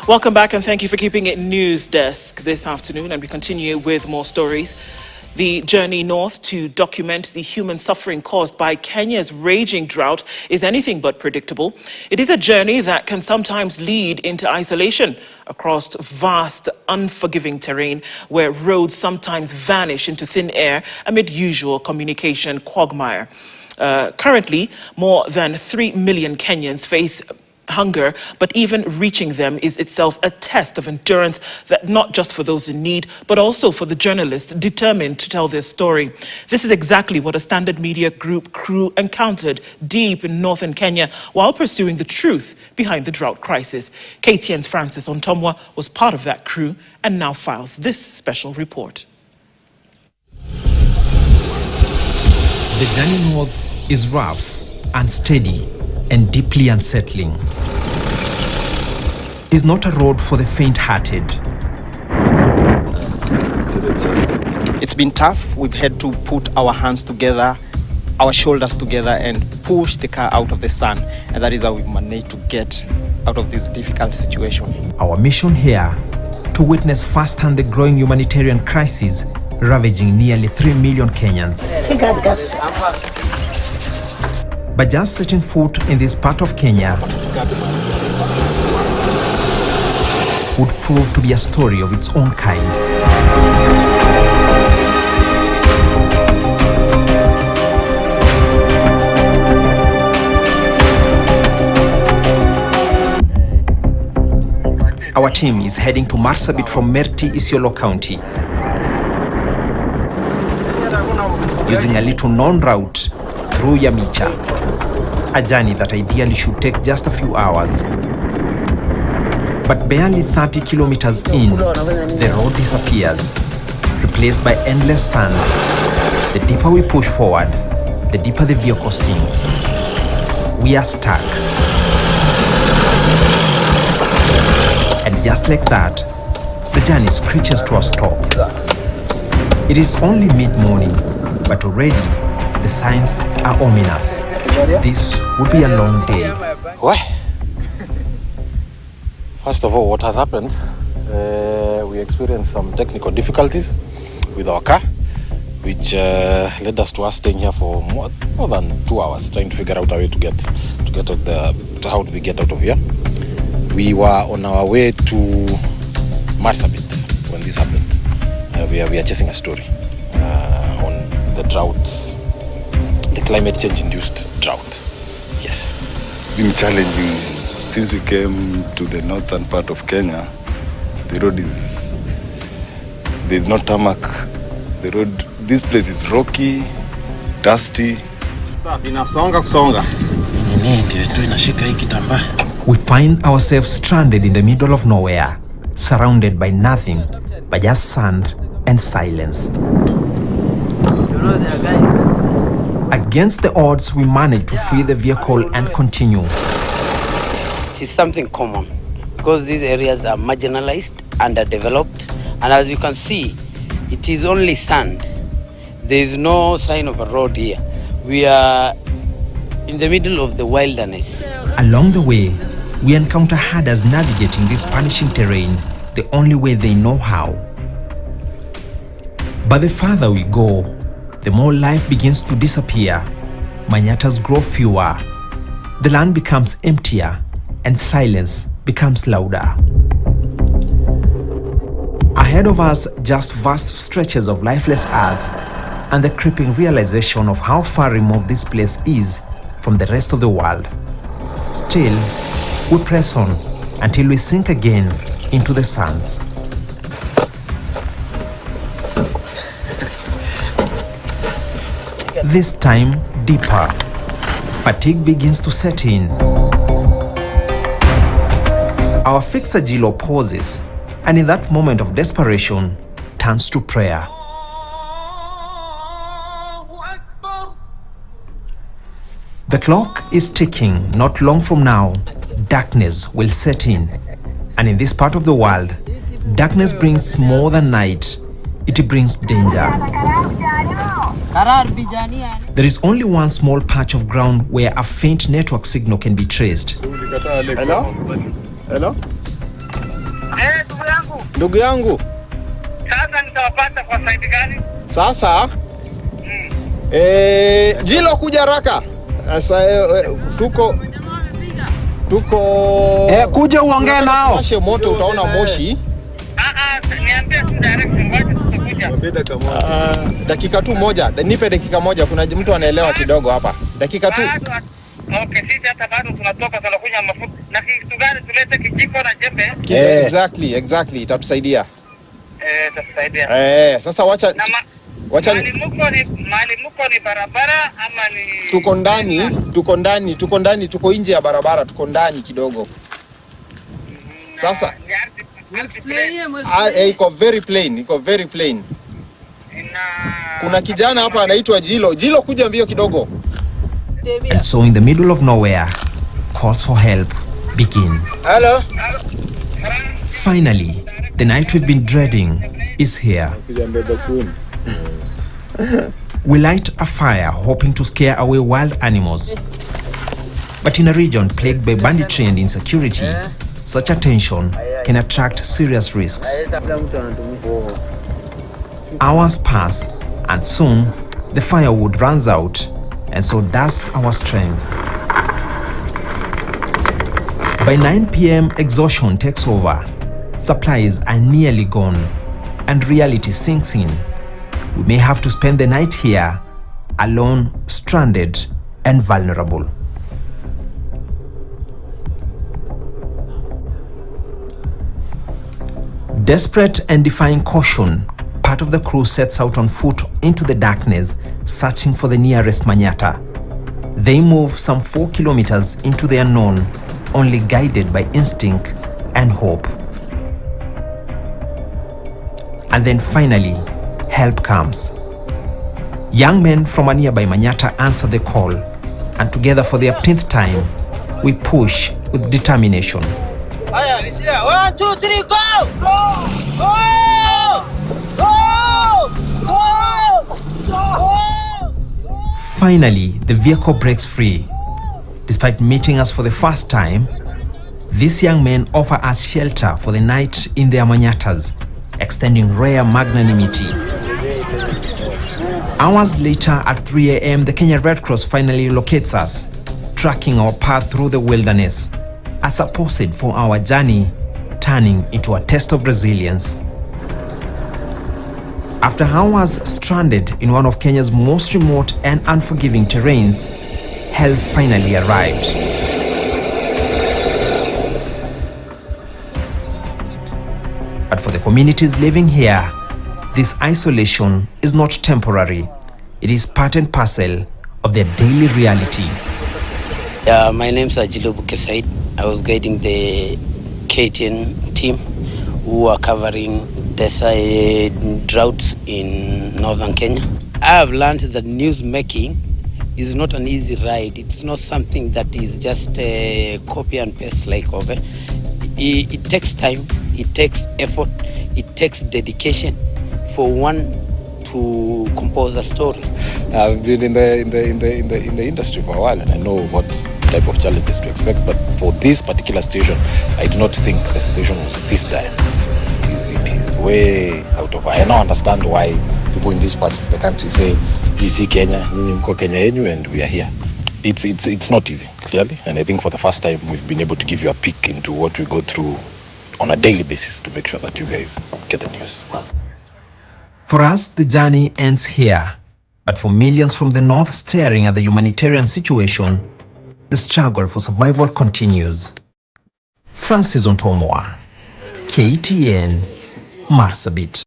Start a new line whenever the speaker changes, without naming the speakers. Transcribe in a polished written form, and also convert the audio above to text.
Welcome back and thank you for keeping it news desk this afternoon, and we continue with more stories. The journey north to document the human suffering caused by Kenya's raging drought is anything but predictable. It is a journey that can sometimes lead into isolation across vast, unforgiving terrain where roads sometimes vanish into thin air amid usual communication quagmire. Currently, more than 3 million Kenyans face hunger, but even reaching them is itself a test of endurance, that not just for those in need, but also for the journalists determined to tell their story. This is exactly what a Standard Media Group crew encountered deep in northern Kenya while pursuing the truth behind the drought crisis. KTN's Francis Ontomwa was part of that crew and now files this special report.
The journey north is rough, unsteady, and deeply unsettling. It's not a road for the faint-hearted.
It's been tough. We've had to put our hands together, our shoulders together, and push the car out of the sun. And that is how we've managed to get out of this difficult situation.
Our mission here, to witness firsthand the growing humanitarian crisis ravaging nearly 3 million Kenyans. But just setting foot in this part of Kenya would prove to be a story of its own kind. Our team is heading to Marsabit from Merti, Isiolo County, using a little known route through Yamicha, a journey that ideally should take just a few hours. But barely 30 kilometers in, the road disappears, replaced by endless sand. The deeper we push forward, the deeper the vehicle sinks. We are stuck. And just like that, the journey screeches to a stop. It is only mid-morning, but already the signs are ominous. This would be a long day.
Why? First of all, what has happened? We experienced some technical difficulties with our car, which led us to us staying here for more than 2 hours, trying to figure out a way to get out how do we get out of here. We were on our way to Marsabit when this happened. We are chasing a story on the drought, the climate change induced drought. Yes.
It's been challenging since we came to the northern part of Kenya. The road there's no tarmac. The road, this place is rocky, dusty.
We find ourselves stranded in the middle of nowhere, surrounded by nothing but just sand and silence. Against the odds, we manage to free the vehicle and continue.
It is something common because these areas are marginalized, underdeveloped, and as you can see, it is only sand. There is no sign of a road here. We are in the middle of the wilderness.
Along the way, we encounter herders navigating this punishing terrain the only way they know how. But the farther we go, the more life begins to disappear. Manyatas grow fewer. The land becomes emptier and silence becomes louder. Ahead of us, just vast stretches of lifeless earth and the creeping realization of how far removed this place is from the rest of the world. Still, we press on until we sink again into the sands. This time, deeper. Fatigue begins to set in. Our fixer Jilo pauses, and in that moment of desperation, turns to prayer. The clock is ticking. Not long from now, darkness will set in. And in this part of the world, darkness brings more than night. It brings danger. There is only one small patch of ground where a faint network signal can be traced.
Hello? Hello?
Ndugu yangu.
Sasa nitawapata kwa side gani?
Sasa Jilo kuja haraka. Sasa tuko
kuja uongee nao.
Washe moto utaona moshi.
Niambie tu direction wapi tutakuja.
Dakika tu moja. Nipe dakika moja. Kuna mtu anaelewa kidogo hapa. Dakika tu.
Okay, sisi hata bado tunatoka tunakunya mafuta. Na kitu gani tulete kijiko na jembe?
Exactly. Itatusaidia.
Itatusaidia.
Sasa wacha
Mali muko ni barabara ama ni
tuko ndani, tuko nje ya barabara, tuko ndani kidogo. Sasa iko very plain. Kuna kijana hapa anaitwa Jilo kuja mbio kidogo.
And so in the middle of nowhere, calls for help begin.
Hello.
Finally, the night we've been dreading is here. We light a fire hoping to scare away wild animals. But in a region plagued by banditry and insecurity, such attention can attract serious risks. Hours pass, and soon the firewood runs out, and so does our strength. By 9 p.m., exhaustion takes over. Supplies are nearly gone, and reality sinks in. We may have to spend the night here, alone, stranded, and vulnerable. Desperate and defying caution, part of the crew sets out on foot into the darkness, searching for the nearest manyatta. They move some 4 kilometers into the unknown, only guided by instinct and hope. And then finally, help comes. Young men from a nearby manyatta answer the call, and together for the 18th time, we push with determination.
1, 2, 3, go! Go!
Finally, the vehicle breaks free. Despite meeting us for the first time, these young men offer us shelter for the night in their manyattas, extending rare magnanimity. Hours later at 3 a.m., the Kenya Red Cross finally locates us, tracking our path through the wilderness, a supposed for our journey turning into a test of resilience. After hours stranded in one of Kenya's most remote and unforgiving terrains, help finally arrived. But for the communities living here, this isolation is not temporary. It is part and parcel of their daily reality.
My name is Ajilo Bukesaid. I was guiding the KTN team who are covering desert droughts in northern Kenya. I have learned that news making is not an easy ride. It's not something that is just a copy and paste like over. It takes time, it takes effort, it takes dedication for one to compose a story.
I've been in the industry for a while, and I know what type of challenges to expect. But for this particular station, I do not think the station was this dire. It is way out of. I now understand why people in these parts of the country say, "Easy Kenya, mko Kenya yenyu," and we are here. It's not easy, clearly, and I think for the first time we've been able to give you a peek into what we go through on a daily basis to make sure that you guys get the news.
For us, the journey ends here. But for millions from the north staring at the humanitarian situation, the struggle for survival continues. Francis Ontomwa, KTN, Marsabit.